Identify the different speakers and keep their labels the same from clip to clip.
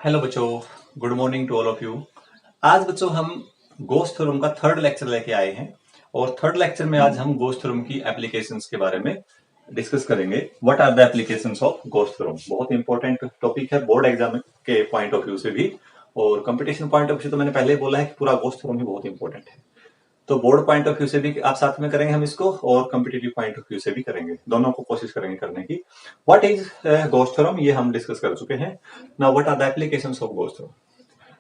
Speaker 1: Hello बच्चों, good morning to all of you. आज बच्चों हम गोस थ्योरम का थर्ड लेक्चर लेके आए हैं और थर्ड लेक्चर में आज हम गोस थ्योरम की एप्लीकेशंस के बारे में डिस्कस करेंगे। What are the applications of Gauss theorem. बहुत इंपॉर्टेंट टॉपिक है बोर्ड एग्जाम के पॉइंट ऑफ व्यू से भी और कंपटीशन पॉइंट ऑफ व्यू से तो मैंने पहले ही बोला है कि पूरा गोस थ्योरम ही बहुत इंपॉर्टेंट है। तो बोर्ड पॉइंट ऑफ व्यू से भी आप साथ में करेंगे हम इसको और कॉम्पिटिटिव पॉइंट ऑफ व्यू से भी करेंगे, दोनों को कोशिश करेंगे करने की। व्हाट इज गोस थ्योरम, ये हम डिस्कस कर चुके हैं। Now what are the applications of Gauss theorem.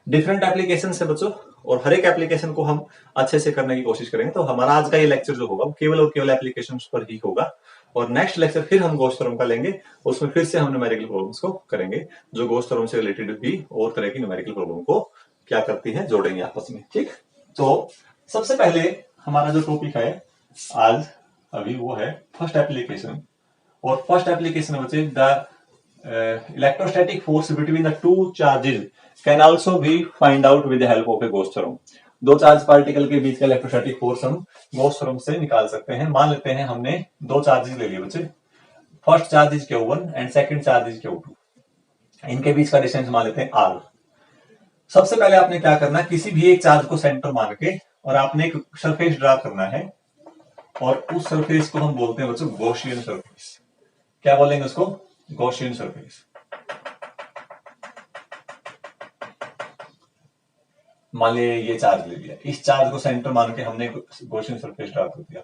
Speaker 1: Different application है बच्चों और हर एक एप्लीकेशन को हम अच्छे से करने की कोशिश करेंगे। तो हमारा आज का ये लेक्चर जो होगा वो केवल और केवल एप्लीकेशन पर ही होगा और नेक्स्ट लेक्चर फिर हम गोस थ्योरम का लेंगे, उसमें फिर से हम न्यूमेरिकल प्रॉब्लम्स को करेंगे जो गोस थ्योरम से रिलेटेड भी और तरह की न्यूमेरिकल प्रॉब्लम को क्या करती है, जोड़ेंगे आपस में। ठीक, तो सबसे पहले हमारा जो टॉपिक है आज अभी वो है फर्स्ट एप्लीकेशन। और फर्स्ट एप्लीकेशन बच्चे the electrostatic force between the two charges can also be find out with the help of A goes theorem. दो चार्ज पार्टिकल के बीच का इलेक्ट्रोस्टैटिक फोर्स हम गोस थ्योरम से निकाल सकते हैं। मान लेते हैं हमने दो चार्जेस ले लिए बच्चे, first charge is Q1 and second charge is Q2। इनके बीच का डिस्टेंस मान लेते हैं R। सबसे पहले आपने क्या करना है, किसी भी एक चार्ज को सेंटर मान के और आपने एक सरफेस ड्रा करना है और उस सरफेस को हम बोलते हैं बच्चों गॉसियन सरफेस। क्या बोलेंगे उसको? Gaussian surface. मान लिया ये चार्ज ले लिया, इस चार्ज को सेंटर मान के हमने गॉसियन सरफेस ड्रा कर दिया।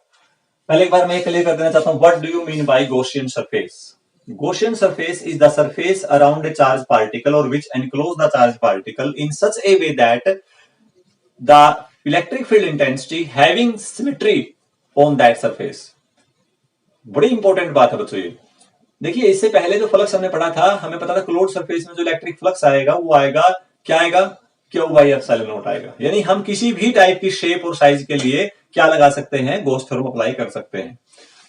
Speaker 1: पहले एक बार मैं क्लियर कर देना चाहता हूं, what do you mean by Gaussian surface. Gaussian surface is the surface around a charged particle or which enclose the charged particle in such a way that the electric field intensity having symmetry on that surface। बड़ी important बात है बच्चों ये। देखिए इससे पहले जो flux हमने पढ़ा था, हमें पता था क्लोज सरफेस में जो इलेक्ट्रिक फ्लक्स आएगा वो आएगा, क्या आएगा? Q by एप्सिलॉन नॉट आएगा। यानी हम किसी भी टाइप की शेप और साइज के लिए क्या लगा सकते हैं, गॉस थ्योरम अप्लाई कर सकते हैं।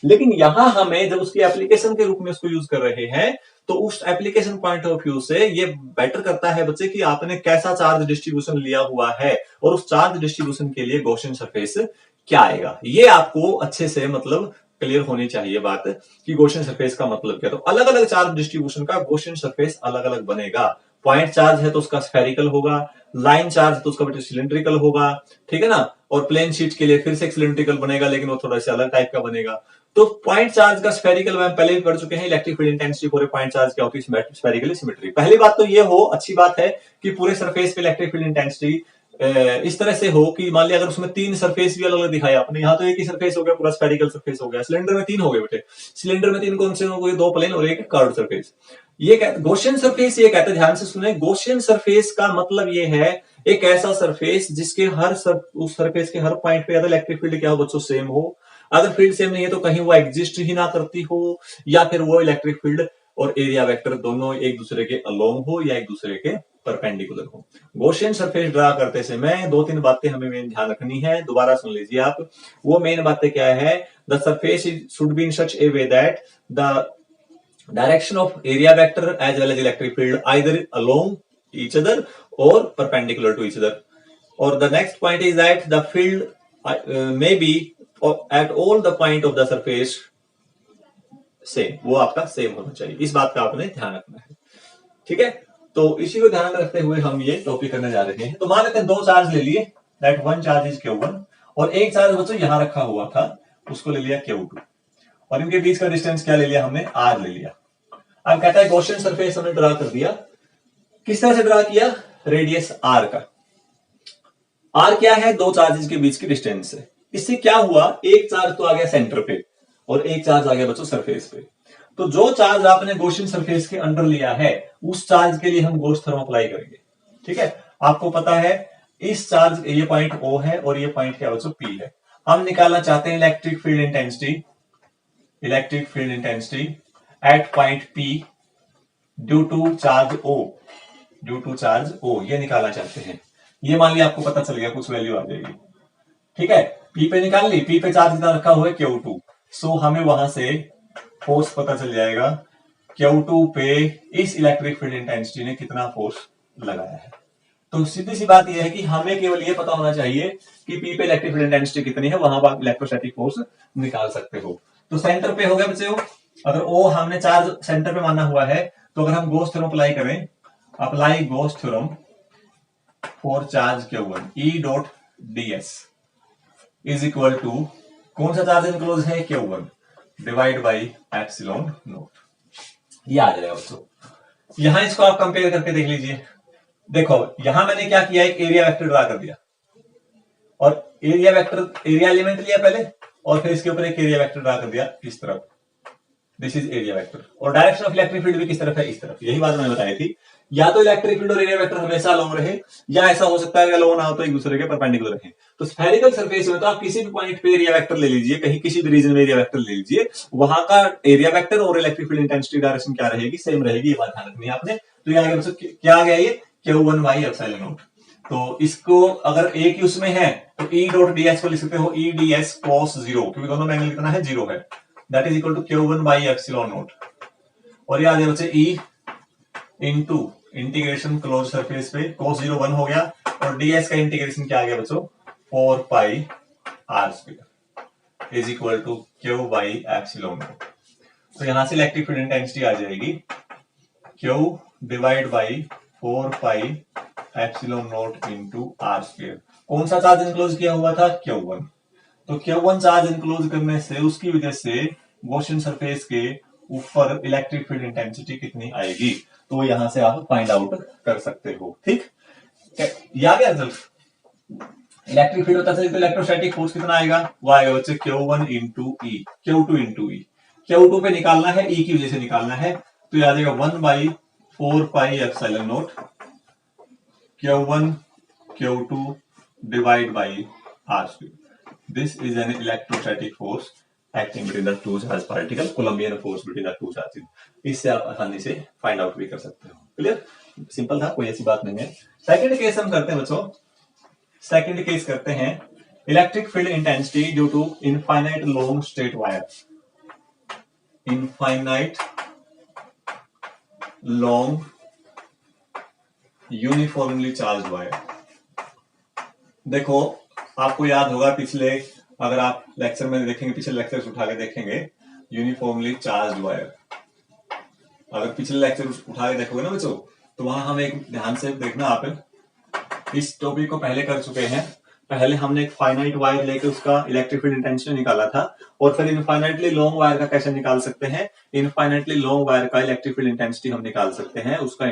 Speaker 1: लेकिन यहां हमें जब उसकी एप्लीकेशन के रूप में उसको यूज कर रहे हैं तो उस एप्लीकेशन पॉइंट ऑफ व्यू से ये बेटर करता है बच्चे कि आपने कैसा चार्ज डिस्ट्रीब्यूशन लिया हुआ है और उस चार्ज डिस्ट्रीब्यूशन के लिए गॉसियन सरफेस क्या आएगा। ये आपको अच्छे से मतलब क्लियर होनी चाहिए बात कि गॉसियन सरफेस का मतलब क्या। तो अलग अलग चार्ज डिस्ट्रीब्यूशन का गॉसियन सरफेस अलग अलग बनेगा। पॉइंट चार्ज है तो उसका स्फेरिकल होगा, लाइन चार्ज है तो उसका सिलिंड्रिकल होगा, ठीक है ना। और प्लेन शीट के लिए फिर से सिलिंड्रिकल बनेगा लेकिन वो थोड़ा सा अलग टाइप का बनेगा। तो पॉइंट चार्ज का स्फेरिकल में पहले भी पढ़ चुके हैं, electric field intensity for A point charge क्या होती है, स्फेरिकली सिमेट्री। पहली बात तो ये हो, अच्छी बात है कि पूरे सरफेस पे इलेक्ट्रिक फील्ड इंटेंसिटी इस तरह से हो कि मान लिया अगर उसमें तीन सरफेस भी अलग अलग दिखाया आपने, यहाँ तो एक ही सरफेस हो गया, पूरा स्फेरिकल सरफेस हो गया। सिलेंडर में तीन हो गए बेटे, सिलेंडर में तीन कौन से हो गए? दो प्लेन और एक कर्व्ड सरफेस। ये गॉसियन सरफेस ये कहते हैं, ध्यान से सुने, गॉसियन सरफेस का मतलब ये है एक ऐसा सरफेस जिसके उस सरफेस के हर पॉइंट पे इलेक्ट्रिक फील्ड क्या हो बच्चों, सेम हो। अगर फील्ड सेम नहीं है तो कहीं वो एग्जिस्ट ही ना करती हो या फिर वो इलेक्ट्रिक फील्ड और एरिया वेक्टर दोनों एक दूसरे के अलोंग हो या एक दूसरे के परपेंडिकुलर हो। गॉसियन सरफेस ड्रा करते समय दो तीन बातें हमें मेन ध्यान रखनी है, दोबारा सुन लीजिए आप। वो मेन बातें क्या है? The surface should be in such a way that the direction of area vector as well as electric field either along each other और परपेंडिकुलर टू ईच अदर। और the next point is that the field may be at all the point of the surface same, वो आपका same होना चाहिए। इस बात का आपने ध्यान रखना है, ठीक है। तो इसी को ध्यान में रखते हुए हम ये टॉपिक करने जा रहे हैं। तो मान लेते हैं दो चार्ज ले लिए, that one charge is Q1 और एक चार्ज बच्चों यहां रखा हुआ था, उसको ले लिया Q2 और इनके बीच का डिस्टेंस क्या ले लिया हमने? R ले लिया। अब कहता है गॉसियन सरफेस हमने ड्रा कर दिया। किस तरह से ड्रा किया? रेडियस R का। R क्या है? दो चार्जेस के बीच की डिस्टेंस है। इससे क्या हुआ, एक चार्ज तो आ गया सेंटर पे और एक चार्ज आ गया बच्चों सरफेस पे। तो जो चार्ज आपने गॉसियन सरफेस के अंडर लिया है उस चार्ज के लिए हम गॉस थ्योरम अप्लाई करेंगे, ठीक है। आपको पता है इस चार्ज, ये पॉइंट O है और ये पॉइंट क्या बच्चों? P है। हम निकालना चाहते हैं electric field intensity at point P due to charge O, ये निकालना चाहते हैं। ये मान लिया आपको पता चल गया, कुछ वैल्यू आ जाएगी, ठीक है। P पे निकाल ली, P पे चार्ज कितना रखा हुआ है? Q2। सो हमें वहां से फोर्स पता चल जाएगा Q2 पे इस इलेक्ट्रिक फील्ड इंटेंसिटी ने कितना फोर्स लगाया है। तो सीधी सी बात यह है कि हमें केवल ये पता होना चाहिए कि P पे इलेक्ट्रिक फील्ड इंटेंसिटी कितनी है, वहां आप इलेक्ट्रोस्टैटिक फोर्स निकाल सकते हो। तो सेंटर पे हो गया बच्चे, अगर O हमने चार्ज सेंटर पे माना हुआ है तो अगर हम गॉस थ्योरम अप्लाई करें apply Gauss theorem for charge Q1 E dot ds is equal to कौन सा चार्ज इनक्लोज है Q1 divide by epsilon note. ये आ जाएगा बच्चों। यहां इसको आप कंपेयर करके देख लीजिए। देखो यहां मैंने क्या किया, एक एरिया वेक्टर ड्रा कर दिया और एरिया वेक्टर एरिया एलिमेंट लिया पहले और फिर इसके ऊपर एक एरिया वेक्टर ड्रा कर दिया इस तरफ। दिस इज एरिया वेक्टर और डायरेक्शन ऑफ इलेक्ट्रिक फील्ड भी किस तरफ है, इस तरफ। यही बात मैंने बताई थी, या तो इलेक्ट्रिक फील्ड और एरिया वेक्टर हमेशा लॉन्ग रहे या ऐसा हो सकता है कि लॉन्ग ना हो तो एक दूसरे के परपेंडिकुलर रहे। तो स्फेरिकल सरफेस में तो आप किसी भी पॉइंट पे एरिया वेक्टर ले लीजिए, कहीं किसी भी रीजन में एरिया वेक्टर ले लीजिए, वहां का एरिया वेक्टर और इलेक्ट्रिक फील्ड इंटेंसिटी डायरेक्शन क्या रहेगी, सेम रहेगी। ये बात ध्यान रखनी है आपने। तो ये आगे क्या आ गया, ये Q1 बाई एप्सिलॉन नॉट। तो इसको अगर एक ही उसमें है तो E डॉट ds को लिख सकते हो E ds cos 0, क्योंकि दोनों में एंगल कितना है, 0 है। That is equal to Q1 by epsilon naught. और ये आ जाए बच्चे E into integration close surface पे cos 0 1 हो गया और ds का इंटीग्रेशन क्या आ गया बच्चों 4 pi r square is equal to Q by epsilon naught. तो यहां से इलेक्ट्रिक फील्ड इंटेंसिटी आ जाएगी Q divide by 4 pi epsilon naught into r square. कौन सा चार्ज इंक्लोज किया हुआ था, Q1। तो Q1 चार्ज इंक्लोज करने से उसकी वजह से गॉसियन सरफेस के ऊपर इलेक्ट्रिक फील्ड इंटेंसिटी कितनी आएगी, तो यहां से आप फाइंड आउट कर सकते हो। ठीक, ये आ गया रिजल्ट। इलेक्ट्रिक फील्ड पता चले तो इलेक्ट्रोस्टैटिक फोर्स कितना आएगा, वो आएगा बच्चे Q1 इंटू ई, Q2 इंटू ई। Q2 पे निकालना है, ई की वजह से निकालना है, तो ये आ जाएगा 1 by 4 pi epsilon not Q1 Q2 divide by r square. This is an electrostatic force acting between the two charged particle, Coulombian force between the two charges। इससे आप आसानी से फाइंड आउट भी कर सकते हो। क्लियर, सिंपल था, कोई ऐसी बात नहीं है। सेकंड केस हम करते हैं बच्चों, सेकंड केस करते हैं electric field intensity due to infinite long straight wire. Infinite long uniformly charge wire. देखो आपको याद होगा पिछले, अगर आप लेक्चर में देखेंगे, पिछले लेक्चर उठा के देखेंगे, यूनिफॉर्मली चार्ज वायर, अगर पिछले लेक्चर उठा के देखोगे ना बच्चों, तो वहां हम एक ध्यान से देखना, आप इस टॉपिक को पहले कर चुके हैं। पहले हमने एक फाइनाइट वायर लेकर उसका इलेक्ट्रिक फील्ड इंटेंसिटी निकाला था, और फिर इनफाइनाइटली लॉन्ग वायर का कैसे निकाल सकते हैं, इनफाइनाइटली लॉन्ग वायर का इलेक्ट्रिक फील्ड इंटेंसिटी हम निकाल सकते हैं। उसका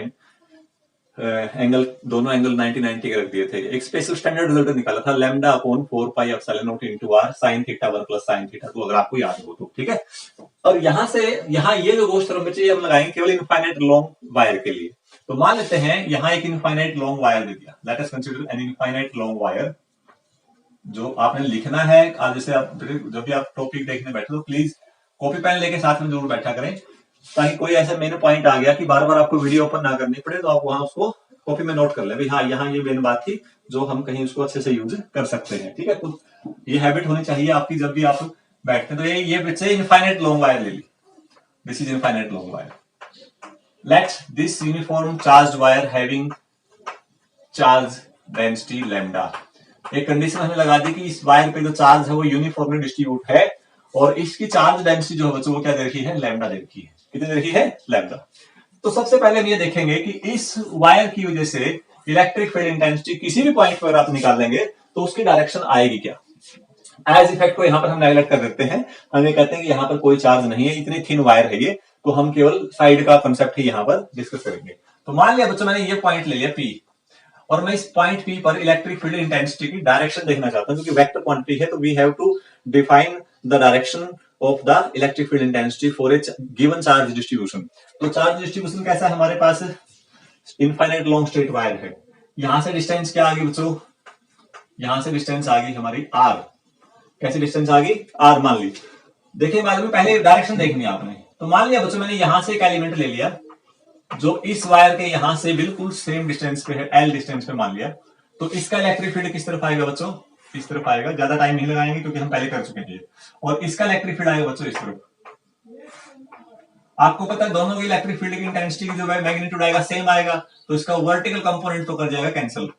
Speaker 1: एंगल, दोनों एंगल 90-90 के रख दिए थे। एक स्पेशल स्टैंडर्ड रिजल्ट निकाला था lambda upon 4 pi epsilon naught into r sin theta 1 plus sin theta 2, अगर आपको याद हो तो। ठीक है, और यहां से यहां ये जो गोश थ्योरम बच्चे हम लगाएंगे केवल इनफाइनाइट लॉन्ग वायर के लिए। तो मान लेते हैं यहां एक इनफाइनाइट लॉन्ग वायर दे दिया, let us consider an infinite long wire. जो आपने लिखना है आज, जैसे आप जब भी आप टॉपिक देखने बैठे तो प्लीज कॉपी पेन लेके साथ में जरूर बैठा करें, ताकि कोई ऐसा मेन पॉइंट आ गया कि बार बार आपको वीडियो ओपन ना करनी पड़े, तो आप वहां उसको कॉपी में नोट कर ले, भाई हाँ यहाँ ये मेन बात थी जो हम कहीं उसको अच्छे से यूज कर सकते हैं। ठीक है, तो ये हैबिट होनी चाहिए आपकी जब भी आप बैठते हैं। तो ये बच्चे इनफाइनाइट लॉन्ग वायर ले ली, this is infinite long wire. Let this uniform charge wire having charge density lambda. एक कंडीशन हमने लगा दी कि इस वायर पे जो चार्ज है वो यूनिफॉर्मली डिस्ट्रीब्यूट है, और इसकी चार्ज डेंसिटी जो है बच्चों वो क्या दे रखी है, लैम्डा दे रखी है। कितनी दे रखी है, लैम्डा। तो सबसे पहले हम ये देखेंगे कि इस वायर की वजह से इलेक्ट्रिक फील्ड इंटेंसिटी किसी भी पॉइंट पर आप निकालेंगे तो उसकी डायरेक्शन आएगी क्या। एज इफेक्ट को यहां पर हम नेगलेक्ट कर देते हैं, हम ये कहते हैं कि यहां पर कोई चार्ज नहीं है, इतनी थिन वायर है ये, तो हम केवल साइड का कंसेप्ट ही यहां पर डिस्कस करेंगे। तो मान लिया बच्चों मैंने ये पॉइंट ले लिया P, और मैं इस पॉइंट P पर इलेक्ट्रिक फील्ड इंटेंसिटी की डायरेक्शन देखना चाहता हूं, क्योंकि वेक्टर क्वांटिटी है, तो we have to define the direction of the electric field intensity for a given charge distribution. तो चार्ज डिस्ट्रीब्यूशन कैसा है, हमारे पास इनफाइनाइट लॉन्ग स्ट्रेट वायर है, यहां से डिस्टेंस क्या आ गई बच्चों, यहां से डिस्टेंस आ गई हमारी r। कैसी डिस्टेंस आ गई, r मान ली। देखिए मालूम है, पहले डायरेक्शन देखनी है आपने। तो मान लिया बच्चों मैंने यहां से एक एलिमेंट ले लिया जो इस वायर के यहां से बिल्कुल सेम डिस्टेंस पे है, l डिस्टेंस पे मान लिया, तो इसका इलेक्ट्रिक फील्ड किस तरफ आएगा बच्चों, इस तरफ आएगा। ज्यादा टाइम नहीं लगाएंगे क्योंकि हम पहले कर चुके हैं। और इसका इलेक्ट्रिक फील्ड आएगा बच्चों इस तरफ। आपको पता है दोनों की इलेक्ट्रिक फील्ड की इंटेंसिटी की जो मैग्नीट्यूड आएगा सेम आएगा, तो इसका वर्टिकल कंपोनेंट तो कर जाएगा कैंसिल,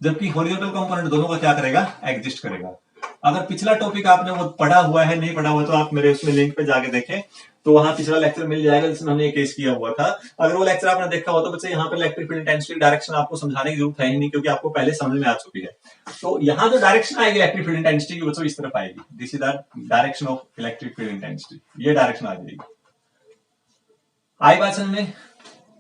Speaker 1: जबकि हॉरिजॉन्टल कंपोनेंट दोनों का क्या करेगा, एग्जिस्ट करेगा। अगर पिछला टॉपिक आपने वो पढ़ा हुआ है, नहीं पढ़ा हुआ तो आप मेरे उसमें लिंक पे जाके देखें, तो वहां पिछला लेक्चर मिल जाएगा जिसमें हमने एक केस किया हुआ था। अगर वो लेक्चर आपने देखा हो तो बच्चे यहाँ पर इलेक्ट्रिक फील्ड इंटेंसिटी डायरेक्शन आपको समझाने की जरूरत है ही नहीं, क्योंकि आपको पहले समझ में आ चुकी है। तो यहाँ जो डायरेक्शन आएगी इलेक्ट्रिक फील्ड इंटेंसिटी की बच्चों इस तरफ आएगी, this is the direction of electric field intensity, ये डायरेक्शन आ जाएगी। आई बात समझ में?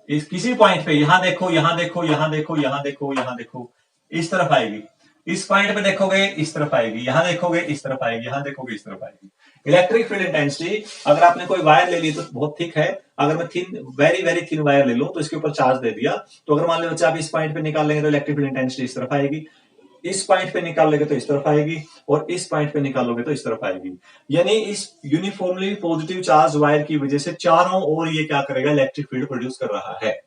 Speaker 1: इस किसी पॉइंट पे यहां देखो, यहां देखो, यहां देखो, यहां देखो, यहां देखो, इस तरफ आएगी। इस पॉइंट पे देखोगे इस तरफ आएगी, यहां देखोगे इस तरफ आएगी, यहां देखोगे इस तरफ आएगी। इलेक्ट्रिक फील्ड इंटेंसिटी, अगर आपने कोई वायर ले ली तो बहुत थिक है, अगर मैं thin very very thin wire ले लूं तो इसके ऊपर चार्ज दे दिया, तो अगर मान लो बच्चे आप इस पॉइंट पे निकाल लेंगे तो इलेक्ट्रिक फील्ड इंटेंसिटी इस तरफ आएगी, इस पॉइंट पे निकाल लेंगे तो इस तरफ आएगी, और इस पॉइंट पे निकालोगे तो इस तरफ आएगी। यानी इस यूनिफॉर्मली पॉजिटिव चार्ज वायर की वजह से चारों ओर ये क्या करेगा, इलेक्ट्रिक फील्ड प्रोड्यूस कर रहा है।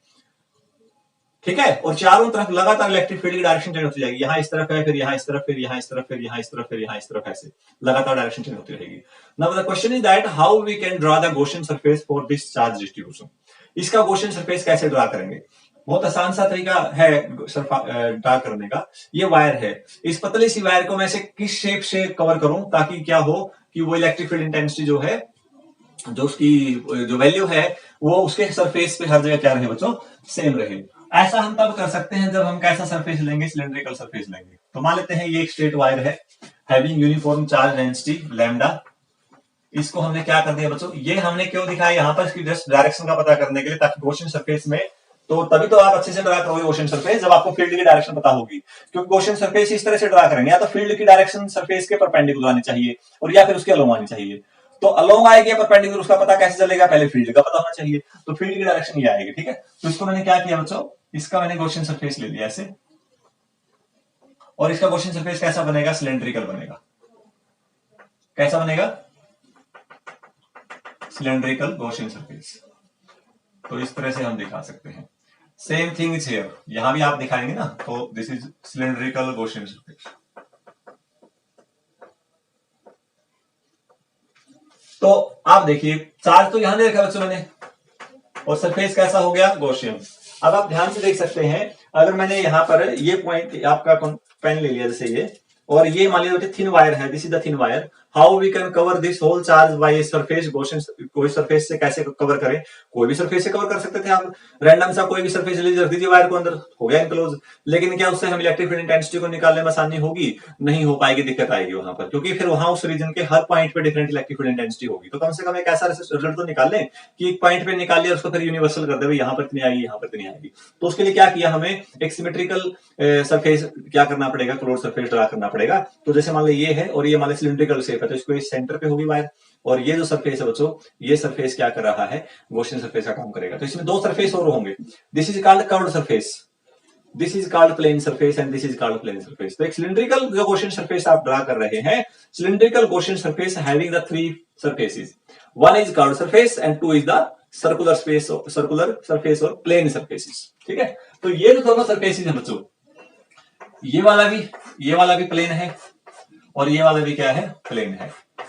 Speaker 1: ठीक है, और चारों तरफ लगातार इलेक्ट्रिक फील्ड की डायरेक्शन चेंज होती जाएगी, यहां इस तरफ है, फिर यहां इस तरफ, फिर यहां इस तरफ, फिर यहां इस तरफ, फिर यहां इस तरफ, ऐसे लगातार डायरेक्शन चेंज होती रहेगी। Now the question is that how we can draw the Gaussian surface for this charge distribution. इसका गॉसियन सरफेस कैसे ड्रॉ करेंगे? बहुत आसान सा तरीका है ड्रॉ करने का। ये वायर है, इस पतली सी वायर को मैं से किस शेप से कवर करूं ताकि क्या हो कि वो इलेक्ट्रिक फील्ड इंटेंसिटी जो है, जो उसकी जो वैल्यू है वो उसके सरफेस पे हर जगह क्या रहे बच्चों, सेम रहे। ऐसा हम तब कर सकते हैं जब हम कैसा सरफेस लेंगे, सिलेंड्रिकल सरफेस लेंगे। तो मान लेते हैं ये एक स्ट्रेट वायर है having uniform charge density lambda. इसको हमने क्या कर दिया बच्चों, ये हमने क्यों दिखाया यहाँ पर, इसकी जस्ट डायरेक्शन का पता करने के लिए, ताकि गॉसियन सरफेस में तो तभी तो आप अच्छे से ड्रा करोगे गॉसियन सरफेस जब आपको फील्ड की डायरेक्शन पता होगी। क्योंकि गॉसियन सरफेस इस तरह से ड्रा करेंगे, या तो फील्ड की डायरेक्शन सरफेस के परपेंडिकुलर आनी चाहिए और या फिर उसके अलोंग आनी चाहिए। तो अलोंग आएगी या परपेंडिकुलर, उसका पता कैसे चलेगा, पहले फील्ड का पता होना चाहिए। तो फील्ड की डायरेक्शन ये आएगी। ठीक है, तो इसको मैंने क्या किया बच्चों, इसका मैंने गॉसियन सरफेस ले लिया ऐसे, और इसका गॉसियन सरफेस कैसा बनेगा, सिलेंड्रिकल बनेगा। कैसा बनेगा, सिलेंड्रिकल गॉसियन सरफेस। तो इस तरह से हम दिखा सकते हैं। सेम थिंग इज हियर, यहां भी आप दिखाएंगे ना, तो this is cylindrical Gaussian surface. तो आप देखिए चार्ज तो यहां दे रखा बच्चों मैंने, और सरफेस कैसा हो गया, गॉसियन। अब आप ध्यान से देख सकते हैं, अगर मैंने यहां पर ये पॉइंट आपका पेन ले लिया जैसे ये, और ये मान लीजिए थिन वायर है, this is the thin wire, how we can cover this whole charge by surface Gaussian. कोई सरफेस से कैसे कवर करें, कोई भी सरफेस से कवर कर सकते थे आप, रैंडम सा कोई भी सरफेस ले रख दीजिए वायर को अंदर, हो गया इनक्लोज। लेकिन क्या उससे हम इलेक्ट्रिक फील्ड इंटेंसिटी को निकालने में आसानी होगी, नहीं हो पाएगी, दिक्कत आएगी वहां पर, क्योंकि फिर वहां उस रीजन के हर पॉइंट पे डिफरेंट इलेक्ट्रिक फील्ड इंटेंसिटी होगी। तो कम से कम एक ऐसा रिजल्ट तो निकाल लें कि एक पॉइंट पे निकाल लिया उसको फिर यूनिवर्सल कर दे, यहाँ पर इतनी आएगी, यहाँ पर इतनी आएगी। तो उसके लिए क्या किया, हमें एक सिमेट्रिकल सरफेस क्या करना पड़ेगा, क्लोज सरफेस ड्रा करना पड़ेगा। तो जैसे मान लो ये है और ये मान लो सिलिंड्रिकल शेप है, तो इसको इस सेंटर पे होगी वायर, और ये जो सरफेस है बच्चों, ये सरफेस क्या कर रहा है, गॉसियन सरफेस का काम करेगा। तो इसमें दो सरफेस और होंगे, this is called curved surface, this is called plane surface and this is called plane surface. तो एक सिलिंड्रिकल जो गॉसियन सरफेस आप ड्रा कर रहे हैं, cylindrical Gaussian surface having the three surfaces, one is curved surface and two is the circular space, circular surface और plane surfaces. ठीक है, तो ये जो दोनों सरफेसेस हैं बच्चों, ये वाला भी प्लेन है और ये वाला भी क्या है, प्लेन है।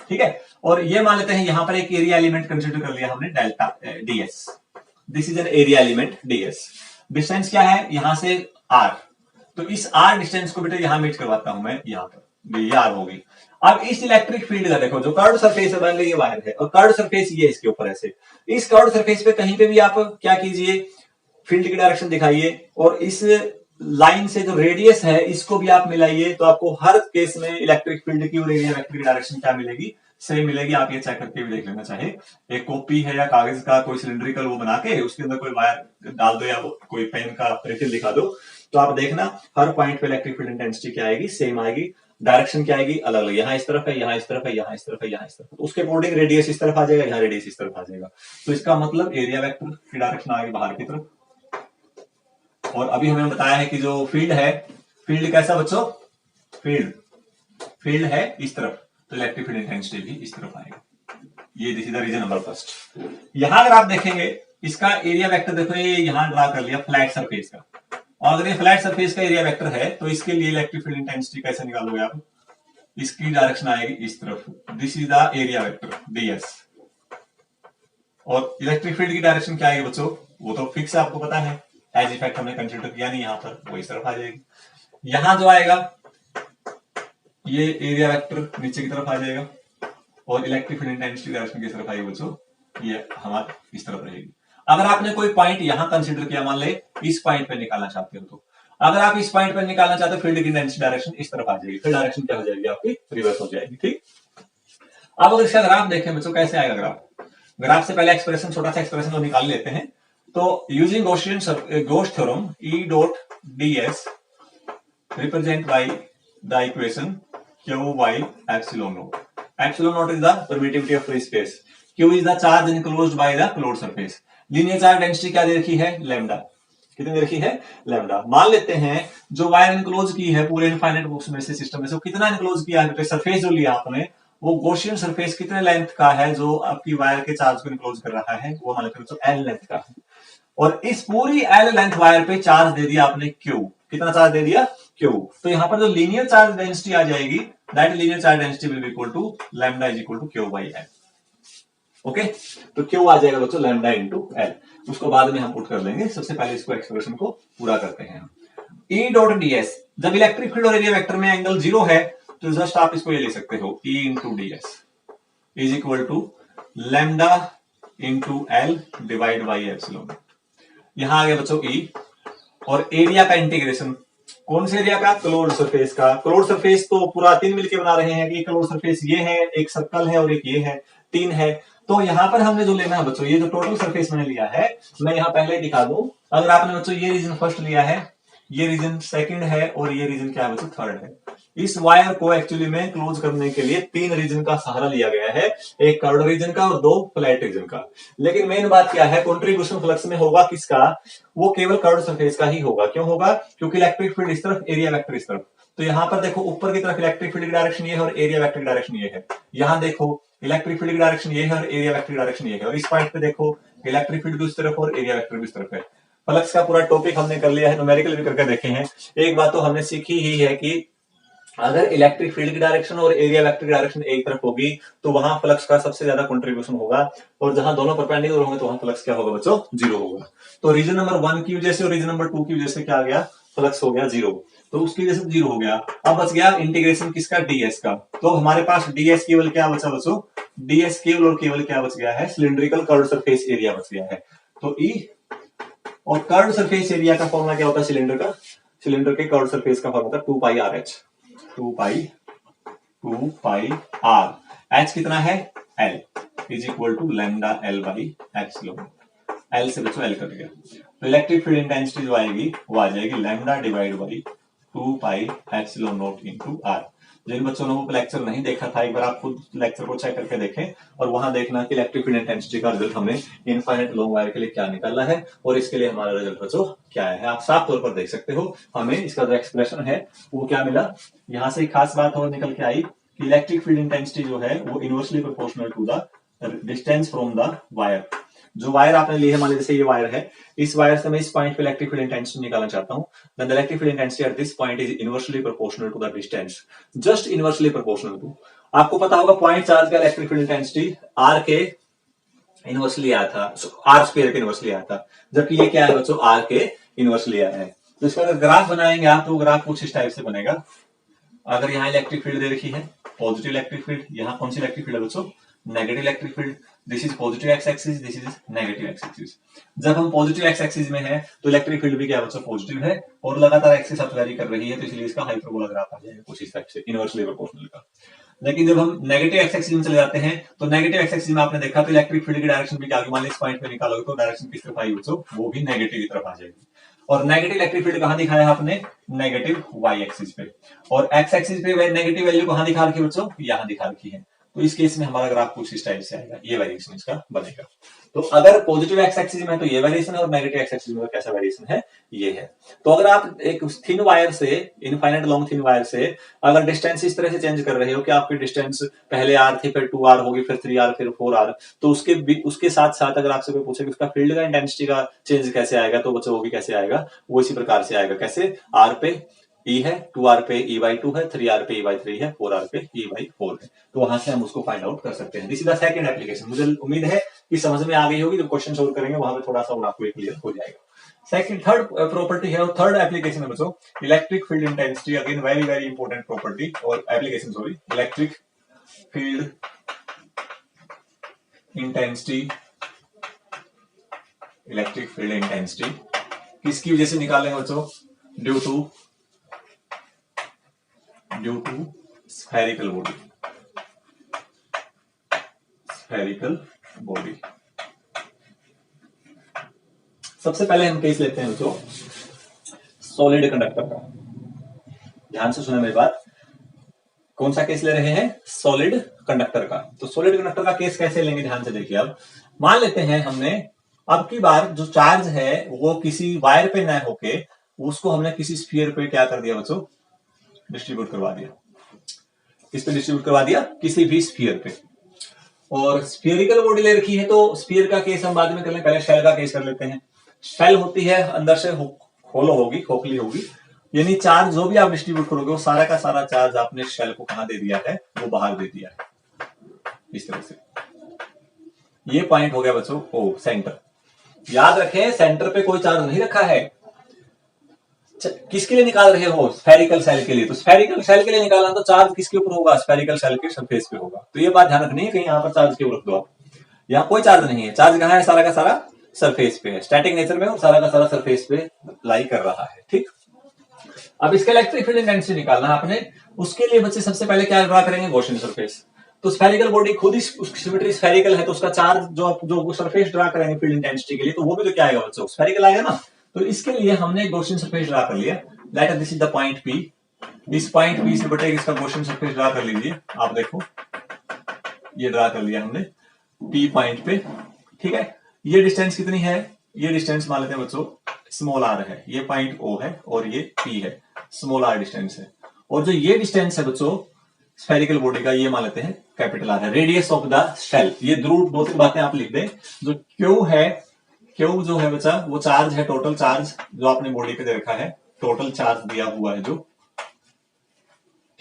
Speaker 1: ठीक है, और ये मान लेते हैं यहां पर एक एरिया एलिमेंट कंसीडर कर लिया हमने, delta DS, this is an area element DS. Distance क्या है यहां से आर, तो इस आर डिस्टेंस को बेटा यहां मीट करवाता हूं मैं, यहां पर ये आर होगी। अब इस इलेक्ट्रिक फील्ड का देखो, जो कर्व्ड सरफेस है, मान लो ये वायर है और कर्व्ड सरफेस ये इसके ऊपर ऐसे, इस कर्व्ड सरफेस पे कहीं पे भी आप क्या कीजिए, फील्ड की डायरेक्शन दिखाइए, और इस लाइन से जो रेडियस है इसको भी आप मिलाइए, तो आपको हर केस में इलेक्ट्रिक फील्ड की और इलेक्ट्रिक डायरेक्शन क्या मिलेगी, सेम मिलेगी। आप ये चेक करके भी देख लेना, चाहे एक कॉपी है या कागज का कोई सिलिंड्रिकल वो बना के उसके अंदर कोई वायर डाल दो या कोई पेन का रिफिल दिखा दो, तो आप देखना हर पॉइंट पे इलेक्ट्रिक फील्ड इंटेंसिटी क्या आएगी, सेम आएगी। डायरेक्शन क्या आएगी, अलग अलग, यहाँ इस तरफ है, यहाँ इस तरफ है, यहाँ इस तरफ है, यहाँ इस तरफ है, तो उसके अकॉर्डिंग रेडियस इस तरफ आ जाएगा, यहाँ रेडियस इस तरफ आ जाएगा। तो इसका मतलब एरिया वेक्टर की डायरेक्शन आएगी बाहर की तरफ। और अभी हमें बताया है कि जो फील्ड है, फील्ड कैसा बच्चों, फील्ड है इस तरफ, तो इलेक्ट्रिक फील्ड इंटेंसिटी भी इस तरफ आएगा। ये this is the region number first. यहां अगर आप देखेंगे इसका एरिया वेक्टर देखो, ये यहां ड्रा कर लिया फ्लैट सरफेस का, और अगर ये फ्लैट सरफेस का एरिया वेक्टर है तो इसके लिए इलेक्ट्रिक फील्ड इंटेंसिटी कैसे निकालोगे आप, इसकी डायरेक्शन आएगी इस तरफ, this is the area vector DS. और इलेक्ट्रिक फील्ड की डायरेक्शन क्या आएगी बच्चों, वो तो फिक्स है, आपको पता है, एज इफेक्ट हमने कंसिडर किया नहीं, यहां पर वो इस तरफ आ जाएगी। यहां जो आएगा ये एरिया वेक्टर नीचे की तरफ आ जाएगा, और इलेक्ट्रिक फील्ड इंटेंसिटी डायरेक्शन किस तरफ आएगी बच्चों, ये हमारे इस तरफ रहेगी। अगर आपने कोई पॉइंट यहां कंसिडर किया, मान ले इस पॉइंट पे निकालना चाहते हो, तो अगर आप इस पॉइंट पे निकालना चाहते हो फील्ड की डायरेक्शन इस तरफ आ जाएगी, फिर डायरेक्शन क्या हो जाएगी आपकी, रिवर्स हो जाएगी। ठीक, अब अगर इसका ग्राफ देखें बच्चों, कैसे आएगा ग्राफ? ग्राफ से पहले एक्सप्रेशन, छोटा सा एक्सप्रेशन तो निकाल लेते हैं। तो using Gauss theorem, E dot ds represent by the equation q by epsilon naught. Epsilon naught is the permittivity of free space. Q is the charge enclosed by the closed surface. Linear charge density क्या दे रखी है? Lambda. कितनी दे रखी है? Lambda. मान लेते हैं जो वायर इनक्लोज की है पूरे इनफाइनाइट बॉक्स में से, सिस्टम में से, कितना इनक्लोज किया है? सरफेस जो लिया आपने वो गॉसियन सरफेस कितने लेंथ का है जो आपकी वायर के चार्ज को इनक्लोज कर रहा है? वो मान लेते हैं तो एल लेंथ का है। और इस पूरी एल लेंथ वायर पे चार्ज दे दिया आपने क्यू। कितना चार्ज दे दिया? क्यू। तो यहां पर जो लीनियर चार्ज डेंसिटी आ जाएगी, that linear charge density will be equal to lambda is equal to Q by L. Okay, तो क्यू आ जाएगा बच्चों लैम्डा इंटू एल। उसको बाद में हम पुट कर लेंगे, सबसे पहले इसको एक्सप्रेशन को पूरा करते हैं। ई डॉट डीएस, जब इलेक्ट्रिक फील्ड और एरिया वेक्टर में एंगल जीरो है तो जस्ट आप इसको ये ले सकते हो, E into DS is equal to lambda into L divide by epsilon. यहां आ गया बच्चों ई, और एरिया का इंटीग्रेशन, कौन से एरिया का? क्लोज्ड सरफेस का। क्लोज्ड सरफेस तो पूरा तीन मिलके बना रहे हैं कि क्लोज्ड सरफेस ये है, एक सर्कल है और एक ये है, तीन है। तो यहां पर हमने जो लेना है बच्चों, ये जो टोटल सरफेस मैंने लिया है, मैं यहां पहले ही दिखा दूं। अगर आपने बच्चों ये रीजन फर्स्ट लिया है, ये रीजन सेकंड है, और ये रीजन क्या है बच्चों? थर्ड है। इस वायर को एक्चुअली में क्लोज करने के लिए तीन रीजन का सहारा लिया गया है, एक कर्व्ड रीजन का और दो फ्लैट रीजन का। लेकिन मेन बात क्या है, कंट्रीब्यूशन फ्लक्स में होगा किसका? वो केवल कर्व्ड सरफेस का ही होगा। क्यों होगा? क्योंकि इलेक्ट्रिक फील्ड इस तरफ, एरिया वेक्टर इस तरफ। तो यहां पर देखो ऊपर की तरफ इलेक्ट्रिक फील्ड की डायरेक्शन ये है और एरिया वेक्टर की डायरेक्शन ये है। यहां देखो इलेक्ट्रिक फील्ड की डायरेक्शन ये है और एरिया वेक्टर की डायरेक्शन ये है। और इस पॉइंट पे देखो इलेक्ट्रिक फील्ड भी उस तरफ और एरिया वेक्टर भी उस तरफ है। फ्लक्स का पूरा टॉपिक हमने कर लिया है, न्यूमेरिकल भी करके देखे हैं। एक बात तो हमने सीखी ही है कि अगर इलेक्ट्रिक फील्ड की डायरेक्शन और एरिया वेक्टर की डायरेक्शन एक तरफ होगी तो वहां फ्लक्स का सबसे ज्यादा कंट्रीब्यूशन होगा, और जहां दोनों परपेंडिकुलर होंगे तो वहां फ्लक्स क्या होगा बच्चों? जीरो होगा। तो रीजन नंबर 1 की वजह से और रीजन नंबर 2 की वजह से क्या आ गया? फ्लक्स हो गया जीरो। तो उसकी वजह से जीरो हो गया। अब बच गया इंटीग्रेशन किसका? डीएस का। तो हमारे पास डीएस केवल क्या बचा बच्चों? डीएस केवल और केवल क्या बच गया है? सिलिंड्रिकल कर्व्ड सरफेस एरिया बच गया है। तो ई, और कर्व्ड सरफेस एरिया का फॉर्मूला क्या होता है सिलेंडर का? सिलेंडर के कर्व्ड सरफेस का formula 2 pi R H. 2 pi R H कितना है? L is equal to lambda L by epsilon. L से बच्चों एल कट गया, तो इलेक्ट्रिक फील्ड इंटेंसिटी जो आएगी वो आ जाएगी lambda divide by 2 pi epsilon naught into r. जिन बच्चों ने वो लेक्चर नहीं देखा था, एक बार आप खुद लेक्चर को चेक करके देखें और वहां देखना कि इलेक्ट्रिक फील्ड इंटेंसिटी का रिजल्ट हमने इनफाइनाइट लॉन्ग वायर के लिए क्या निकाला है और इसके लिए हमारा रिजल्ट बच्चों क्या है। आप साफ तौर पर देख सकते हो हमें इसका जो एक्सप्रेशन है वो क्या मिला। यहां से एक खास बात और निकल के आई कि इलेक्ट्रिक फील्ड इंटेंसिटी जो है वो inversely proportional to the distance from the wire. जो वायर आपने ली है, मान लीजिए जैसे ये वायर है, इस वायर से मैं इस पॉइंट पे इलेक्ट्रिक फील्ड इंटेंसिटी निकालना चाहता हूं, then the electric field intensity at this point is inversely proportional to the distance, just inversely proportional to. आपको पता होगा पॉइंट चार्ज का इलेक्ट्रिक फील्ड इंटेंसिटी आर के इनवर्सली आया था, आर स्क्वायर के इनवर्सली आया था, जबकि ये क्या है बच्चों? आर के इनवर्सली आया है। तो इसका अगर ग्राफ बनाएंगे आप तो ग्राफ कुछ इस टाइप से बनेगा। अगर यहाँ इलेक्ट्रिक फील्ड दे रखी है, पॉजिटिव इलेक्ट्रिक फील्ड, यहाँ कौन सी इलेक्ट्रिक फील्ड है बच्चों? Negative electric field. This is positive X axis, this is negative X axis. जब हम पॉजिटिव एक्स एक्सिस में है तो इलेक्ट्रिक फील्ड भी क्या बच्चों? पॉजिटिव है, और लगातार एक्सिस साथ वेरी कर रही है, तो इसलिए इसका हाइपरबोला ग्राफ आ जाएगा कुछ इस टाइप से, इनवर्सली प्रोपोर्शनल का। लेकिन जब हम नेगेटिव एक्स एक्सिस में चले जाते हैं तो नेगेटिव एक्स एक्सिस में आपने देखा तो इलेक्ट्रिक फील्ड की डायरेक्शन भी क्या होगी? मान लीजिए इस पॉइंट पे निकालोगे तो डायरेक्शन किस तरफ आएगी बच्चों? वो भी नेगेटिव की तरफ आ जाएगी। और नेगेटिव इलेक्ट्रिक फील्ड कहां दिखाया आपने? नेगेटिव वाई एक्सिस पे। और एक्स एक्सिस पे नेगेटिव वैल्यू कहां दिखा रखी है बच्चों? यहां दिखा रखी है। तो इस केस में हमारा ग्राफ कुछ इस टाइप से आएगा, ये वेरिएशन इसका बनेगा। तो अगर पॉजिटिव एक्स एक्सिस में है तो ये वेरिएशन है, और नेगेटिव एक्स एक्सिस में कैसा वेरिएशन है? ये है। तो अगर आप एक थिन वायर से, इनफाइनाइट लॉन्ग थिन वायर से अगर डिस्टेंस इस तरह से चेंज कर रहे हो कि आपकी डिस्टेंस पहले आर थी, फिर 2r होगी, फिर 3r, फिर 4r, तो उसके साथ साथ अगर आपसे कोई पूछे कि उसका फील्ड का इंटेंसिटी का चेंज कैसे आएगा, तो बच्चों वो भी कैसे आएगा? वो इसी प्रकार से आएगा। कैसे? r पे E है, 2r पे E by 2 है, 3r पे E by 3 है, 4r पे E by 4 है। तो वहां से हम उसको फाइंड आउट कर सकते हैं। This is the second application. मुझे उम्मीद है कि समझ में आ गई होगी। जब क्वेश्चन सोल्व करेंगे वहां पे थोड़ा सा और आपको क्लियर हो जाएगा। सेकंड, थर्ड प्रॉपर्टी है, और थर्ड एप्लीकेशन है बच्चों electric field intensity. Again very very important property और application, sorry, electric field intensity electric field intensity किसकी वजह से निकालेंगे बच्चों? Due to spherical body. सबसे पहले हम केस लेते हैं बच्चों सॉलिड कंडक्टर का। ध्यान से सुना मेरी बात। कौन सा केस ले रहे हैं? सॉलिड कंडक्टर का। तो सॉलिड कंडक्टर का केस कैसे लेंगे? ध्यान से देखिए। अब मान लेते हैं हमने अब की बार जो चार्ज है वो किसी वायर पे न होके उसको हमने किसी स्फीयर पे क्या कर दिया बच्चों? डिस्ट्रीब्यूट करवा दिया। किस पे डिस्ट्रीब्यूट करवा दिया? किसी भी स्फीयर पे। और स्फीयरिकल बॉडी ले रखी है तो स्फीयर का केस हम बाद में कर लें, पहले शेल का केस कर लेते हैं। शेल होती है अंदर से होलो होगी, खोखली होगी, यानी चार्ज जो भी आप डिस्ट्रीब्यूट करोगे वो सारा का सारा चार्ज आपने शेल को कहां दे दिया है? वो बाहर दे दिया है इस तरह से। ये पॉइंट हो गया बच्चों ओ सेंटर। याद रखें सेंटर पे कोई चार्ज नहीं रखा है। किसके लिए निकाल रहे हो? स्फेरिकल सेल के लिए। तो स्फेरिकल सेल के लिए निकालना तो चार्ज किसके ऊपर होगा? स्फेरिकल सेल के सरफेस पे होगा। तो ये बात ध्यान रखनी है, कहीं यहां पर चार्ज क्यों रख दो आप। यहाँ कोई चार्ज नहीं है, चार्ज कहां है? सारा का सारा सरफेस पे है, स्टैटिक नेचर में, और सारा का सारा सरफेस पे लाई कर रहा है। ठीक। अब इसका इलेक्ट्रिक फील्ड इंटेंसिटी निकालना है आपने। उसके लिए बच्चे सबसे पहले क्या ड्रा करेंगे? Gaussian surface. तो स्फेरिकल बॉडी खुद ही उसकी सिमेट्री स्फेरिकल है, तो उसका चार्ज जो सरफेस ड्रा करेंगे फील्ड इंटेंसिटी के लिए, तो वो भी तो क्या आएगा बच्चों? स्फेरिकल आएगा ना। तो इसके लिए हमने गॉसियन सरफेस ड्रा कर लिया। Let this is the point P। इस पॉइंट P से बटे इसका गॉसियन सरफेस ड्रा कर लीजिए। आप देखो ये ड्रा कर लिया हमने P पॉइंट पे। ठीक है। ये डिस्टेंस कितनी है? ये डिस्टेंस मान लेते हैं बच्चों स्मॉल r है। ये पॉइंट O है और ये P है, स्मॉल r डिस्टेंस है। और जो ये डिस्टेंस है बच्चों स्फेरिकल बॉडी का, ये मान लेते हैं कैपिटल R है। रेडियस ऑफ द शेल, ये दो तीन बातें आप लिख दें। जो Q है, Q जो है बच्चा वो चार्ज है, टोटल चार्ज जो आपने बॉडी पे दे रखा है, टोटल चार्ज दिया हुआ है जो।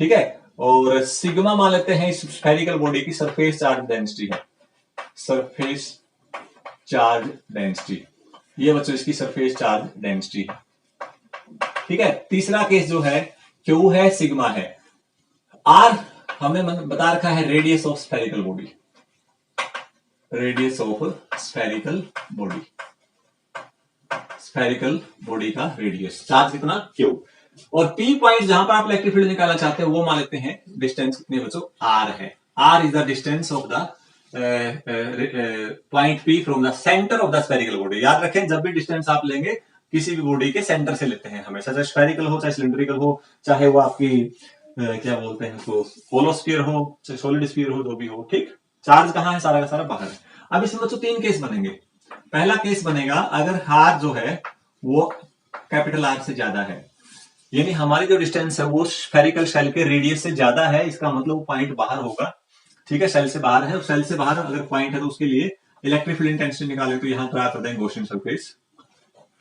Speaker 1: ठीक है। और सिग्मा मान लेते हैं इस स्फेरिकल बॉडी की सरफेस चार्ज डेंसिटी है, सरफेस चार्ज डेंसिटी। ये बच्चों इसकी सरफेस चार्ज डेंसिटी है। ठीक है। तीसरा केस जो है Q है, सिग्मा है, R हमें बता रखा है radius of spherical body, radius of spherical body, spherical body का रेडियस, चार्ज कितना? Q। और P पॉइंट जहां पर आप इलेक्ट्रिक फील्ड निकालना चाहते हैं वो मान लेते हैं डिस्टेंस कितनी बच्चों? R है। R is the distance of the point P from the centre of the spherical body. याद रखें जब भी डिस्टेंस आप लेंगे किसी भी बॉडी के सेंटर से लेते हैं हमेशा, चाहे स्फेरिकल हो, चाहे सिलिंड्रिकल हो, चाहे वो आपकी क्या बोलते हैं उसको होलो स्फीयर हो, चाहे सॉलिड स्फीयर हो, जो भी हो। ठीक। चार्ज कहां है? सारा का सारा बाहर है। अब इसमें बच्चों तीन केस बनेंगे। पहला केस बनेगा अगर R जो है वो कैपिटल R से ज्यादा है, यानी हमारी जो डिस्टेंस है वो स्फेरिकल शेल के रेडियस से ज्यादा है, इसका मतलब पॉइंट बाहर होगा। ठीक है। शेल से बाहर है, और शेल से बाहर अगर पॉइंट है तो उसके लिए इलेक्ट्रिक फील्ड इंटेंसिटी निकालें तो यहां ड्रा कर देंगे गॉसियन सरफेस।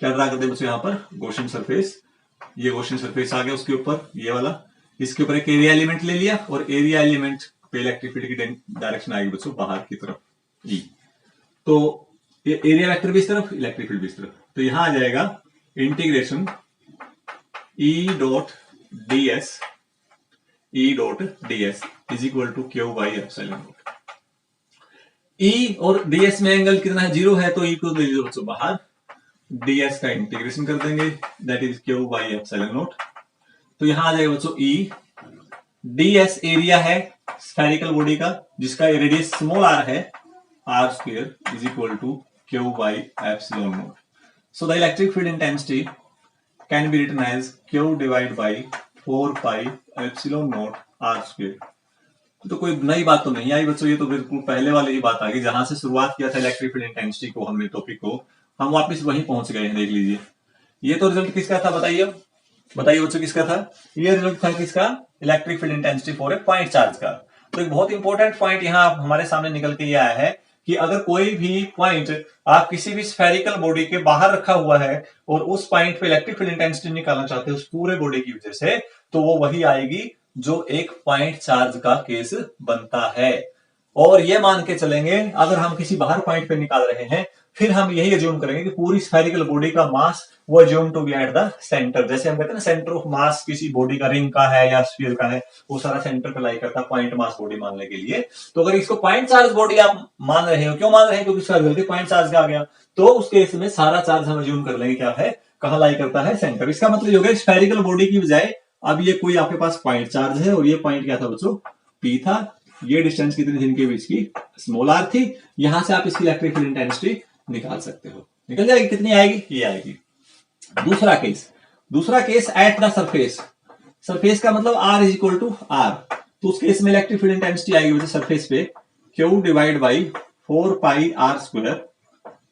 Speaker 1: क्या ड्रा कर दें बच्चों? यहां पर गॉसियन सरफेस। ये गॉसियन सरफेस आ गया, उसके ऊपर ये वाला, इसके ऊपर एक एरिया एलिमेंट ले लिया, और एरिया एलिमेंट पे इलेक्ट्रिक फील्ड की डायरेक्शन आएगी बच्चों बाहर की तरफ E। तो ये एरिया वेक्टर भी इस तरफ, इलेक्ट्रिक फील्ड भी इस तरफ। तो यहां आ जाएगा integration E dot ds is equal to Q by epsilon naught. E और ds में एंगल कितना है? 0 है, तो E को ले लीजिए बच्चों बाहर, ds का इंटीग्रेशन कर देंगे, that is Q by epsilon naught. तो यहां आ जाएगा बच्चों E। ds एरिया है स्फेरिकल बॉडी का जिसका रेडियस स्मॉल r है, r square is equal to Q by epsilon naught. So the electric field intensity can be written as Q divide by 4 pi epsilon naught r square. तो कोई नई बात तो नहीं आई बच्चों, ये तो बिल्कुल पहले वाली ही बात आ गई। जहां से शुरुआत किया था इलेक्ट्रिक फील्ड इंटेंसिटी को हमने टॉपिक को, हम वापस वहीं पहुंच गए हैं। देख लीजिए ये तो रिजल्ट किसका था? बताइए बच्चों किसका था? ये रिजल्ट था किसका? Electric field intensity for A point charge का। तो एक बहुत इंपॉर्टेंट पॉइंट यहाँ हमारे सामने निकल के ये आया है कि अगर कोई भी पॉइंट आप किसी भी स्फेरिकल बॉडी के बाहर रखा हुआ है और उस पॉइंट पे इलेक्ट्रिक फील्ड इंटेंसिटी निकालना चाहते हैं उस पूरे बॉडी की वजह से, तो वो वही आएगी जो एक पॉइंट चार्ज का केस बनता है। और ये मान के चलेंगे अगर हम किसी बाहर पॉइंट पे निकाल रहे हैं, फिर हम यही अज्यूम करेंगे कि पूरी स्फेरिकल बॉडी का मास वो assume to be at the centre. जैसे हम कहते हैं ना सेंटर ऑफ मास किसी बॉडी का, रिंग का है या स्फीयर का है, वो सारा सेंटर पे लाई करता है पॉइंट मास बॉडी मानने के लिए। तो अगर इसको पॉइंट चार्ज बॉडी आप मान रहे हो, क्यों मान रहे हैं? क्योंकि इसका रिजल्ट पॉइंट चार्ज का आ गया। तो उस केस में सारा चार्ज हम अज्यूम कर लेंगे क्या है, कहां लाई करता है, सेंटर। इसका मतलब ये हो गया स्फेरिकल बॉडी की बजाय अब ये कोई आपके पास पॉइंट चार्ज है, और ये पॉइंट क्या था बच्चों, पी था। ये डिस्टेंस कितनी थी इनके बीच की, स्मॉल आर थी। यहां से आप इसकी इलेक्ट्रिक फील्ड इंटेंसिटी निकाल सकते हो। निकल जाएगी, कितनी आएगी, ये आएगी। दूसरा case at the surface. Surface का मतलब R is equal to R, तो उस केस में इलेक्ट्रिक फील्ड इंटेंसिटी आएगी वैसे सरफेस पे Q divide by 4 pi are square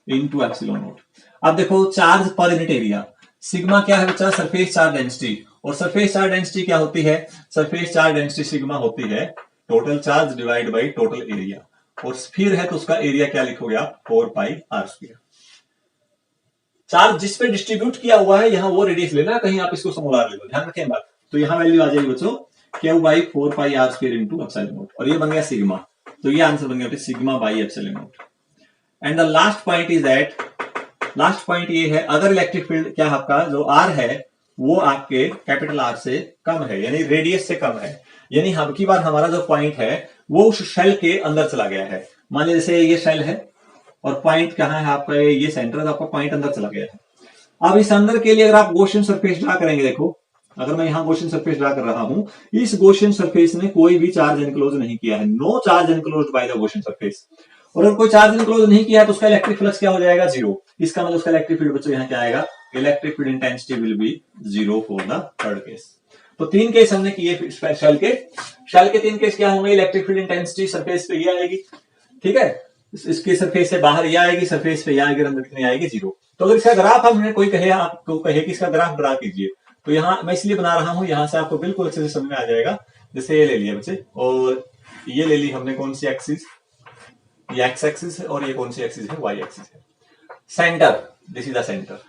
Speaker 1: into epsilon naught. अब देखो charge per unit area, sigma क्या है बच्चा, सरफेस चार्ज डेंसिटी। और सरफेस चार्ज डेंसिटी क्या होती है, सरफेस चार्ज डेंसिटी सिग्मा होती है total charge divide by total area. और स्फीयर है तो उसका एरिया क्या लिखोगे आप, 4 पाई आर स्क्वायर। चार्ज जिस पे डिस्ट्रीब्यूट किया हुआ है यहां वो रेडियस लेना, कहीं आप इसको स्मॉल ले लो, ध्यान रखें बात। तो यहां वैल्यू आ जाएगी बच्चों Q by 4 pi are square into epsilon naught, और ये बन गया सिग्मा। तो ये आंसर बन गया sigma by epsilon not. And the last point is that, last point ये है अगर इलेक्ट्रिक फील्ड क्या आपका जो आर है वो आपके कैपिटल आर से कम है, यानी रेडियस से कम है, यानी अब की बार हमारा जो पॉइंट है वो उस शेल के अंदर चला गया है। मान लीजिए जैसे ये शेल है और पॉइंट कहां है आपका, ये सेंटर है, तो आपका पॉइंट अंदर चला गया है। अब इस अंदर के लिए अगर आप गॉसियन सरफेस ड्रा करेंगे, देखो अगर मैं यहां गॉसियन सरफेस ड्रा कर रहा हूं, इस गॉसियन सरफेस ने कोई भी चार्ज एनक्लोज नहीं किया है, no charge enclosed by the Gaussian surface. और अगर कोई चार्ज एनक्लोज नहीं किया है तो उसका इलेक्ट्रिक फ्लक्स क्या हो जाएगा, जीरो। इसका मतलब उसका इलेक्ट्रिक फील्ड बच्चों यहां क्या आएगा, electric field intensity will be zero for the third case. तो 3 केस हमने किए शेल के 3 केस क्या होंगे, इलेक्ट्रिक फील्ड इंटेंसिटी सरफेस पे ये आएगी, ठीक है, इसके सरफेस से बाहर ये आएगी, सरफेस पे ये आएगी, अंदर कितनी आएगी, जीरो। तो अगर इसका ग्राफ हमने कोई कहे, आपको कहे कि इसका ग्राफ ड्रा कीजिए, तो यहां मैं इसलिए बना रहा हूं, यहां से आपको बिल्कुल अच्छे से समझ में आ जाएगा। जैसे ये ले लिया बच्चे, और ये ले ली हमने कौन सी एक्सिस, ये एक्स एक्सिस है, और ये कौन सी एक्सिस है, वाई एक्सिस है। Centre, this is the centre.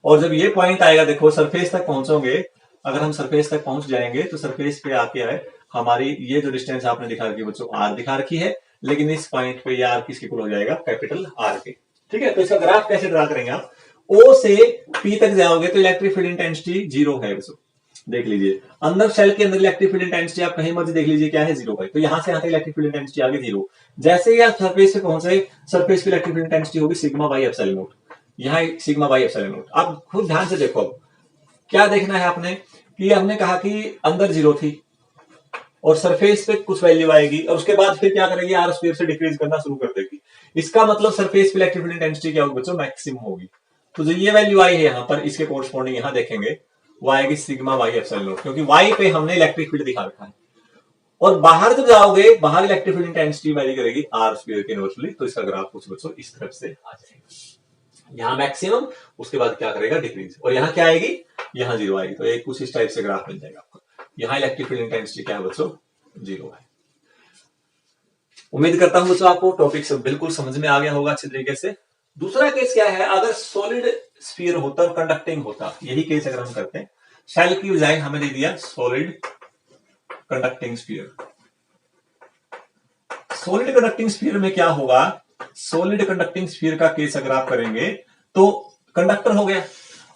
Speaker 1: और जब ये पॉइंट आएगा, देखो सरफेस तक पहुंचोगे, अगर हम सरफेस तक पहुंच जाएंगे तो सरफेस पे आके है हमारी ये जो डिस्टेंस आपने दिखा रखी है बच्चों, आर दिखा रखी है, लेकिन इस पॉइंट पे ये आर किसके इक्वल हो जाएगा, कैपिटल आर के। ठीक है, तो इसका ग्राफ कैसे ड्रा करेंगे आप, ओ से पी तक जाओगे तो इलेक्ट्रिक फील्ड इंटेंसिटी जीरो है बच्चों, देख लीजिए अंदर शेल के अंदर इलेक्ट्रिक फील्ड इंटेंसिटी आप कहीं मर्जी देख लीजिए क्या है, जीरो है। तो यहां से यहां तक इलेक्ट्रिक फील्ड इंटेंसिटी आ गई जीरो। जैसे ही आप सरफेस पे पहुंचे, सरफेस पे इलेक्ट्रिक फील्ड इंटेंसिटी होगी सिग्मा बाई एप्सिलॉन नॉट, यहाँ सिग्मा बाई एप्सिलॉन नॉट। आप खुद ध्यान से देखो, क्या देखना है आपने, कि हमने कहा कि अंदर जीरो थी और सरफेस पे कुछ वैल्यू आएगी, और उसके बाद फिर क्या करेगी, आर स्क्वायर से डिक्रीज करना शुरू कर देगी। इसका मतलब सरफेस पे इलेक्ट्रिक फील्ड इंटेंसिटी क्या होगी बच्चों, मैक्सिमम होगी। तो जो ये वैल्यू आई है यहाँ पर, इसके कोरस्पॉन्डिंग यहाँ देखेंगे वो आएगी सिग्मा बाई एप्सिलॉन नॉट, क्योंकि वाई पे हमने इलेक्ट्रिक फील्ड दिखा रखा है। और बाहर जब जाओगे, बाहर इलेक्ट्रिक फील्ड इंटेंसिटी वैरी करेगी आर स्क्वायर के इनवर्सली। तो इसका ग्राफ कुछ बच्चों इस तरफ से आ जाएगा, यहाँ मैक्सिमम, उसके बाद क्या करेगा, डिक्रीज, और यहाँ क्या आएगी, यहाँ जीरो आएगी। तो एक कुछ इस टाइप से ग्राफ मिल जाएगा आपको। यहाँ इलेक्ट्रिक फील्ड इंटेंसिटी क्या है बच्चों, जीरो है। उम्मीद करता हूं बच्चों आपको टॉपिक सब बिल्कुल समझ में आ गया होगा अच्छे तरीके से। दूसरा केस क्या है, अगर सॉलिड स्फीयर होता और कंडक्टिंग होता, यही केस अगर हम करते हैं, शेल की बजाय हमें दे दिया solid conducting sphere. Solid conducting sphere में क्या होगा, सॉलिड कंडक्टिंग स्फीयर का केस अगर आप करेंगे तो कंडक्टर हो गया,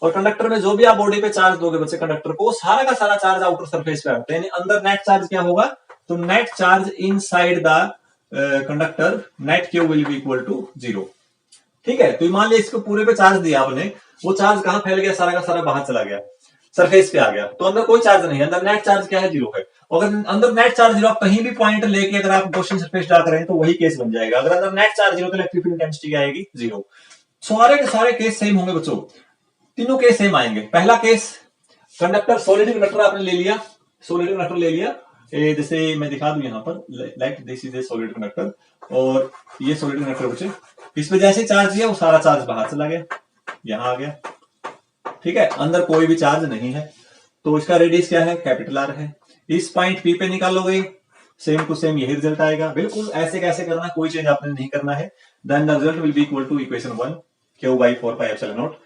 Speaker 1: और कंडक्टर में जो भी आप बॉडी पे चार्ज दोगे बच्चे कंडक्टर को, सारा का सारा चार्ज आउटर सरफेस पे आता है, यानी अंदर नेट चार्ज क्या होगा, तो net charge inside the conductor net Q will be equal to zero. ठीक है, तो मान लिया इसको पूरे पे चार्ज दिया आपने, वो चार्ज कहां फैल गया, सारा का सारा बाहर चला गया, सरफेस पे आ गया, तो अंदर कोई चार्ज नहीं है, अंदर नेट चार्ज क्या है, जीरो है। अगर अंदर नेट चार्ज जीरो, आप कहीं भी पॉइंट लेके अगर आप क्वेश्चन सरफेस ड्रा करें तो वही केस बन जाएगा। अगर अंदर नेट चार्ज जीरो तो इलेक्ट्रिक फील्ड इंटेंसिटी क्या आएगी, जीरो। सारे के सारे केस सेम होंगे बच्चों, तीनों केस सेम आएंगे। पहला केस, कंडक्टर सॉलिड कंडक्टर आपने ले लिया, सॉलिड कंडक्टर ले लिया, जैसे मैं दिखा दूं यहाँ पर, like this is a solid conductor, और ये सॉलिड कंडक्टर बच्चे, इस पे जैसे चार्ज दिया वो सारा चार्ज बाहर चला गया, यहां आ गया। ठीक है, अंदर कोई भी चार्ज नहीं है, तो इसका रेडियस क्या है, कैपिटल आर है। इस पॉइंट पी पे निकालोगे, सेम टू सेम यही रिजल्ट आएगा, बिल्कुल ऐसे कैसे करना, कोई चेंज आपने नहीं करना है। Then the result will be equal to equation 1 Q by 4 pi epsilon naught,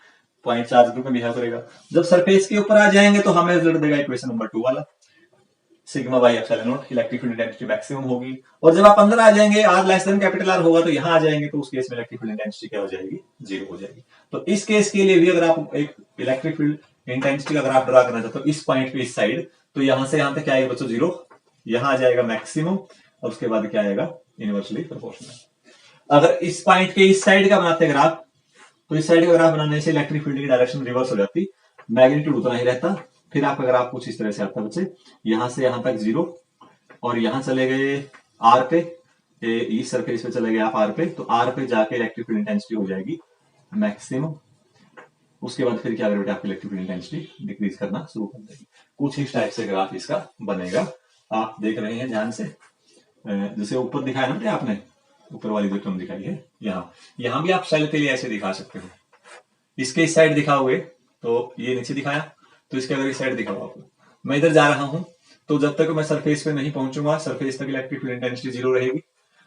Speaker 1: point charge group में बिहेव करेगा। जब सरफेस के ऊपर आ जाएंगे तो हमें रिजल्ट देगा इक्वेशन नंबर 2 वाला, sigma by epsilon naught, electric field intensity maximum होगी। और जब आप अंदर आ जाएंगे, R less than capital R होगा, तो यहां आ जाएंगे तो उस केस में इलेक्ट्रिक फील्ड इंटेंसिटी क्या हो जाएगी, जीरो हो जाएगी। तो इस केस के लिए भी अगर आप एक इलेक्ट्रिक फील्ड इंटेंसिटी का ग्राफ ड्रा करना चाहते हो इस पॉइंट पे इस साइड, तो यहां से यहां तक क्या आएगा बच्चों, जीरो, यहां आ जाएगा मैक्सिमम, और उसके बाद क्या आएगा, इनवर्सली प्रोपोर्शनल। अगर इस पॉइंट के इस साइड का बनाते ग्राफ, तो इस साइड का ग्राफ बनाने से इलेक्ट्रिक फील्ड की डायरेक्शन रिवर्स हो जाती, मैग्नीट्यूड उतना ही रहता। फिर आपका ग्राफ कुछ इस तरह से आता बच्चे, यहां से यहां तक 0 और यहां चले गए आर पे, इस सरफेस पे चले गए आप आर पे, तो आर पे जाके इलेक्ट्रिक फील्ड इंटेंसिटी हो जाएगी मैक्सिमम। उसके बाद फिर क्या करेगा, आपकी इलेक्ट्रिक फील्ड इंटेंसिटी डिक्रीज करना शुरू कर देगी। कुछ इस टाइप से ग्राफ इसका बनेगा, आप देख रहे हैं ध्यान से। जैसे ऊपर दिखाया ना बेटे आपने, ऊपर वाली जो टर्म दिखाई है, यहाँ भी आप सेल के लिए ऐसे दिखा सकते हो। इसके इस साइड दिखाओगे तो ये नीचे दिखाया, तो इसके अगर इस साइड दिखाओ आपको, मैं इधर जा रहा हूं तो जब तक मैं सरफेस पे नहीं पहुंचूंगा, सरफेस तक इलेक्ट्रिक फील्ड इंटेंसिटी 0 रहेगी।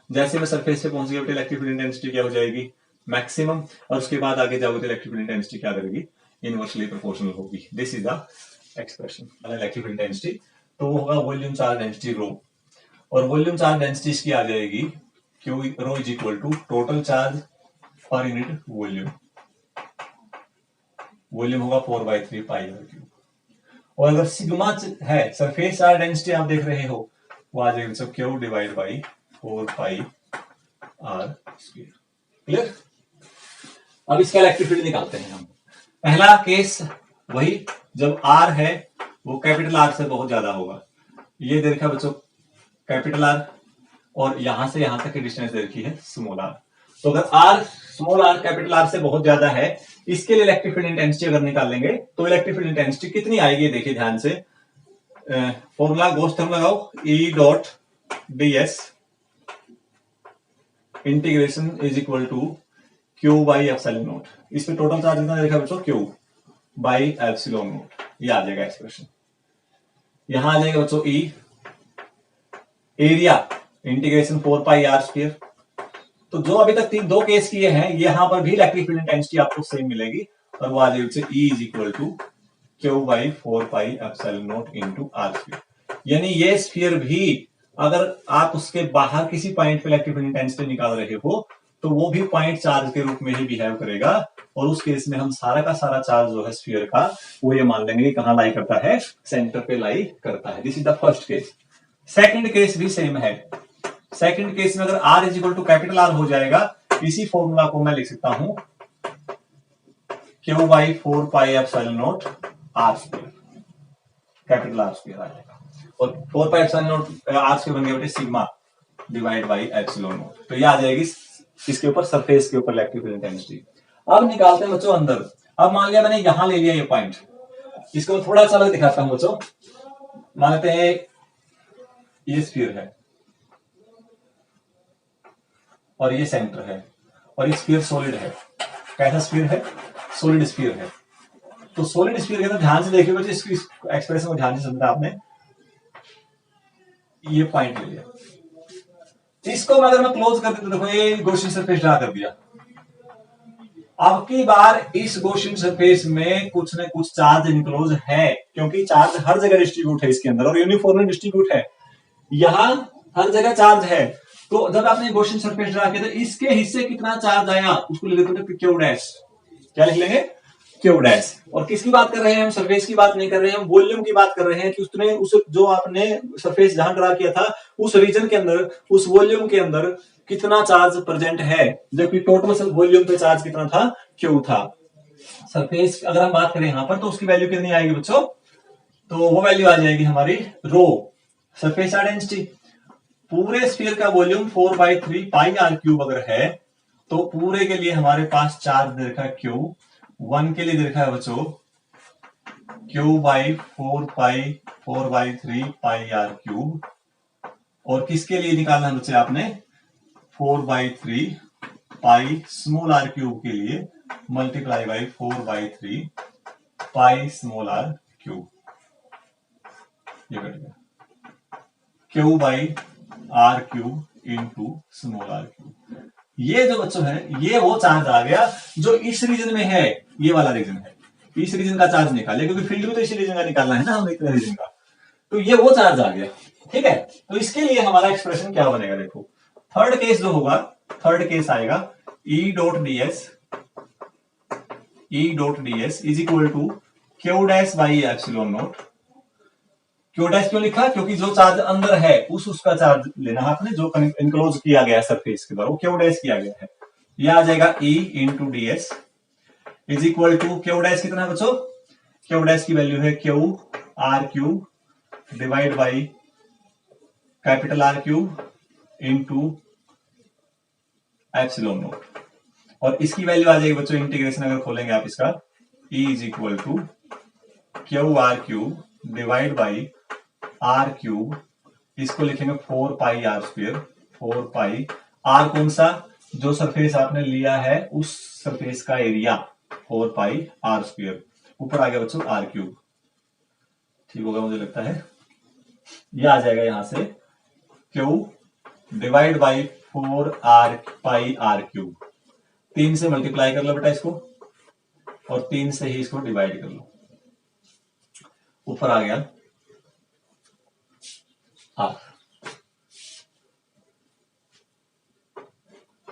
Speaker 1: जैसे मैं सरफेस पे पहुंच गया तो इलेक्ट्रिक फील्ड इंटेंसिटी क्या हो जाएगी, मैक्सिमम। और उसके बाद आगे जाओगे तो इलेक्ट्रिक फील्ड इंटेंसिटी क्या करेगी, इनवर्सली प्रोपोर्शनल होगी। This is the expression electric field intensity. तो वो होगा वॉल्यूम चार्ज डेंसिटी रो, और वॉल्यूम चार्ज डेंसिटी इसकी आ जाएगी Q rho is equal to total charge per unit volume. Volume होगा 4/3 पाई आर क्यूब। और अगर सिग्मा है, सरफेस चार्ज डेंसिटी आप देख रहे हो, वो आ जाएगा Q divide by 4 pi are square. Clear. अब इसका इलेक्ट्रिक फील्ड निकालते हैं हम। पहला केस वही, जब आर है वो कैपिटल आर से बहुत ज्यादा होगा। ये देखा बच्चों कैपिटल आर, और यहां से यहां तक की डिस्टेंस दे रखी है स्मॉल आर। तो अगर R small R capital R से बहुत ज्यादा है, इसके लिए इलेक्ट्रिक फील्ड इंटेंसिटी अगर निकालेंगे तो इलेक्ट्रिक फील्ड इंटेंसिटी कितनी आएगी, देखिए ध्यान से। फॉर्मूला गोस थंब लगाओ, E dot ds integration is equal to Q by epsilon naught. इस पे टोटल चार्ज कितना देखा बच्चों, क्यू बाई एप्सिलॉन नॉट। ये आ जाएगा एक्सप्रेशन। यहां आ जाएगा बच्चों E area integration 4 pi are square. तो जो अभी तक दो केस किए हैं, यहां पर भी इलेक्ट्रिक फील्ड इंटेंसिटी आपको सेम मिलेगी, और वो आ जाएगी E is equal to Q by 4 pi epsilon naught into R square. यानी ये स्फीयर भी अगर आप उसके बाहर किसी पॉइंट पे इलेक्ट्रिक फील्ड इंटेंसिटी निकाल रहे हो, तो वो भी पॉइंट चार्ज के रूप में ही बिहेव करेगा। और उस केस में हम सारा का सारा चार्ज जो है स्फीयर का, वो ये मान लेंगे कहां लाई करता है, सेंटर पे लाई करता है। This is the first case. Second case भी सेम है। सेकंड केस में अगर r is equal to capital R हो जाएगा, इसी फॉर्मूला को मैं लिख सकता हूं q by 4 pi epsilon naught r square, capital R square आ जाएगा। और 4 pi epsilon naught r square बन गया बेटे sigma divide by epsilon naught. तो ये आ जाएगी इसके ऊपर, सरफेस के ऊपर इलेक्ट्रिक फील्ड इंटेंसिटी। अब निकालते हैं बच्चों अंदर। अब मान लिया मैंने यहां ले लिया ये पॉइंट, इसको थोड़ा सा अलग दिखाता हूं बच्चों। मानते हैं ये स्फीयर है और ये सेंटर है, और ये स्फीयर सॉलिड है। कैसा स्फीयर है, सॉलिड स्फीयर है। तो सॉलिड स्फीयर के अंदर ध्यान से देखिए बच्चों, इसकी एक्सप्रेशन को ध्यान से समझा आपने। ये पॉइंट ले लिया, इसको अगर मैं क्लोज कर देता, देखो ये गॉसियन सरफेस ड्रा कर दिया। अब की बार इस गॉसियन सरफेस में कुछ न कुछ चार्ज इनक्लोज है, क्योंकि चार्ज हर जगह डिस्ट्रीब्यूट है इसके अंदर, और यूनिफॉर्मली डिस्ट्रीब्यूट है। यहां हर जगह चार्ज है। तो जब आपने गॉसियन सरफेस ड्रा किया, तो इसके हिस्से कितना चार्ज आया उसको लिख लेते क्यू डैश। क्या लिख लेंगे, क्यू डैश। और किसकी बात कर रहे हैं हम, सरफेस की बात नहीं कर रहे हैं, हम वॉल्यूम की बात कर रहे हैं कि उसने उस जो आपने सरफेस जहां ड्रा किया था, उस रीजन के अंदर, उस वॉल्यूम के अंदर कितना चार्ज प्रेजेंट है, जबकि टोटल वॉल्यूम पे चार्ज कितना था, क्यू था। सरफेस अगर हम बात करें यहां पर, तो उसकी वैल्यू कितनी आएगी बच्चों, तो वो वैल्यू आ जाएगी हमारी रो, सरफेस चार्ज डेंसिटी। पूरे स्फीयर का वॉल्यूम 4/3 पाई आर क्यूब अगर है, तो पूरे के लिए हमारे पास चार्ज दे रखा है क्यू। 1 के लिए दे रखा है बच्चों Q by 4/3 pi R cube. और किसके लिए निकालना है बच्चे आपने, 4/3 पाई स्मॉल आर क्यूब के लिए multiply by 4/3 pi small R cube. ये कट गया, Q by R cube into small R cube. ये जो बच्चों है, ये वो चार्ज आ गया जो इस रीजन में है, ये वाला रीजन है। इस रीजन का चार्ज निकाले, क्योंकि फील्ड भी तो इसी रीजन का निकालना है ना हमें, इतने रीजन का। तो ये वो चार्ज आ गया, ठीक है। तो इसके लिए हमारा एक्सप्रेशन क्या बनेगा, देखो थर्ड केस जो होगा, थर्ड केस आएगा E dot ds is equal to Q dash by epsilon naught. Q dash क्यों लिखा, क्योंकि जो चार्ज अंदर है उसका चार्ज लेना आपने, जो इनक्लोज किया गया है सरफेस के द्वारा, वो क्यू डैश किया गया है। यह आ जाएगा E into ds is equal to Q dash कितना है बच्चों, क्यू डैश की वैल्यू है Q R cube divide by capital R cube into epsilon naught, और इसकी वैल्यू आ जाएगी बच्चों, इंटीग्रेशन अगर खोलेंगे आप इसका, E is equal to Q R cube divide by R cube, इसको लिखेंगे 4 pi R square, 4 pi R कौन सा, जो सरफेस आपने लिया है उस सरफेस का एरिया, 4 पाई आर स्क्वेयर, ऊपर आ गया बच्चों आर क्यूब, ठीक होगा मुझे लगता है, ये आ जाएगा यहां से Q divide by 4 R pi R cube, 3 से मल्टीप्लाई कर लो बेटा इसको, और 3 से ही इसको डिवाइड कर लो, ऊपर आ गया आर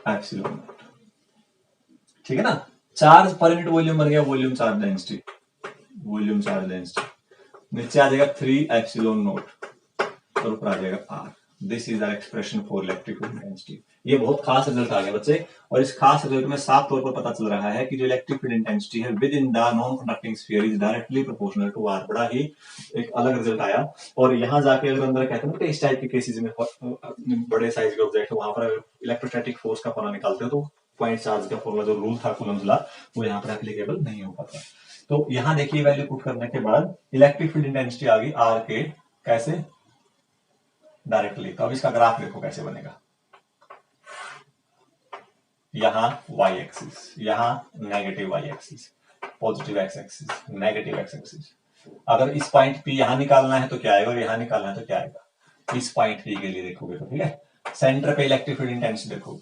Speaker 1: एप्सिलॉन नॉट, ठीक है ना। चार्ज पर यूनिट वॉल्यूम बन गया volume charge density, volume charge density, नीचे आ जाएगा 3 एप्सिलॉन नॉट और ऊपर आ जाएगा R. This is our expression for electric field intensity. ये बहुत खास रिजल्ट आ गया बच्चे, और इस खास रिजल्ट में साफ तौर पर पता चल रहा है कि जो इलेक्ट्रिक फील्ड इंटेंसिटी है within the non conducting sphere is directly proportional to R. बड़ा ही एक अलग रिजल्ट आया, और यहां जाके अगर अंदर कहते हैं ना कि इस टाइप के केसेस में बड़े साइज के ऑब्जेक्ट, वहां पर इलेक्ट्रोस्टैटिक फोर्स का फॉर्मूला निकालते हो तो पॉइंट चार्ज का फॉर्मूला जो रूल था कूलम्स लॉ, वो यहाँ पर एप्लीकेबल नहीं हो पाता। तो यहां देखिए वैल्यू पुट करने के बाद इलेक्ट्रिक फील्ड इंटेंसिटी आ गई आर के, कैसे, डायरेक्टली। तो अब इसका ग्राफ देखो कैसे बनेगा, यहां वाई एक्सिस, यहां negative Y axis, positive X axis, negative X axis. अगर इस पॉइंट पी यहां निकालना है तो क्या आएगा, और यहां निकालना है तो क्या आएगा, इस पॉइंट पी के लिए देखोगे तो ठीक है। सेंटर पे इलेक्ट्रिक फील्ड इंटेंसिटी देखो,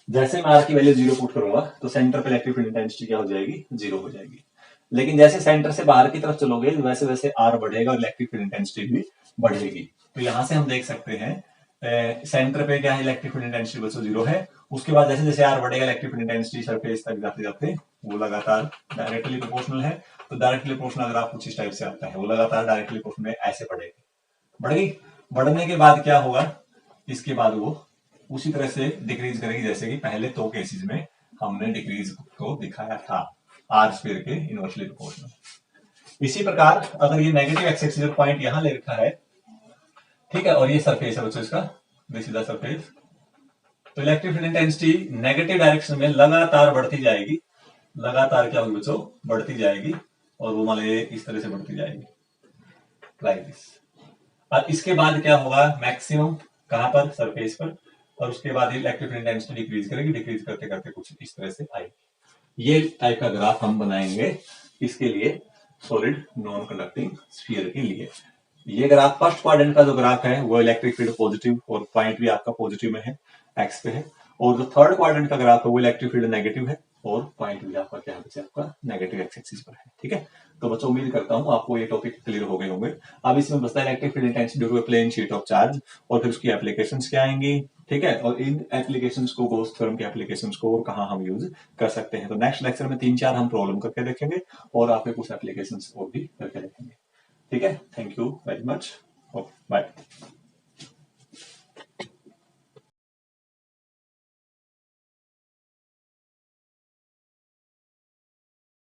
Speaker 1: जैसे मैं आर की वैल्यू 0 पुट करूंगा तो सेंटर पे इलेक्ट्रिक फील्ड इंटेंसिटी क्या हो जाएगी, 0 हो जाएगी। लेकिन जैसे सेंटर से बाहर की तरफ चलोगे वैसे वैसे आर बढ़ेगा और इलेक्ट्रिक फील्ड इंटेंसिटी भी बढ़ेगी। तो यहां से हम देख सकते हैं सेंटर पे क्या है, इलेक्ट्रिक फील्ड इंटेंसिटी बच्चों 0 है। उसके बाद जैसे जैसे आर बढ़ेगा इलेक्ट्रिक फील्ड इंटेंसिटी सरफेस तक जाते जाते वो लगातार डायरेक्टली प्रोपोर्शनल है। तो डायरेक्टली प्रोपोर्शनल अगर आप कुछ इस टाइप से आता है, वो लगातार डायरेक्टली प्रोपोर्शनल ऐसे बढ़ेगी, बढ़ेगी। बढ़ने के बाद क्या होगा, इसके बाद वो उसी तरह से डिक्रीज करेगी जैसे कि पहले 2 केसेस में हमने डिक्रीज को दिखाया था, आर स्क्वायर के इनवर्सली प्रोपोर्शनल। इसी प्रकार अगर ये नेगेटिव एक्स एक्सिस पॉइंट यहां ले रखा है, ठीक है, और ये सरफेस है बच्चों इसका, दिस इज द सरफेस, तो electric field intensity negative direction में लगातार बढ़ती जाएगी, लगातार क्या होगी बच्चों, बढ़ती जाएगी, और वो मान लीजिए इस तरह से बढ़ती जाएगी लाइक दिस। और इसके बाद क्या होगा, मैक्सिमम कहां पर, सरफेस पर, और उसके बाद इलेक्ट्रिक फील्ड इंटेंसिटी डिक्रीज करेगी, डिक्रीज करते करते कुछ इस तरह से आएगी। ये टाइप का ग्राफ हम बनाएंगे इसके लिए, सॉलिड नॉन कंडक्टिंग स्फीयर के लिए। ये ग्राफ फर्स्ट क्वाड्रेंट का जो ग्राफ है वो इलेक्ट्रिक फील्ड पॉजिटिव, और पॉइंट भी आपका पॉजिटिव में है, एक्स पे है। और जो थर्ड क्वाड्रेंट का ग्राफ है वो इलेक्ट्रिक फील्ड नेगेटिव है, और पॉइंट भी आपका क्या है बच्चे, आपका नेगेटिव एक्स एक्सिस पर है, ठीक है। तो बच्चों उम्मीद करता हूं आपको ये टॉपिक क्लियर हो गए होंगे। अब इसमें बचता है electric field intensity due to plane sheet of charge, और फिर उसकी एप्लीकेशंस क्या आएंगी, ठीक है, और इन एप्लीकेशंस को, गॉस थ्योरम के एप्लीकेशंस को और कहां हम यूज कर सकते हैं। तो नेक्स्ट लेक्चर में 3-4 हम प्रॉब्लम करके देखेंगे, और आपके कुछ एप्लीकेशंस और भी करके देखेंगे, ठीक है। Thank you very much, bye.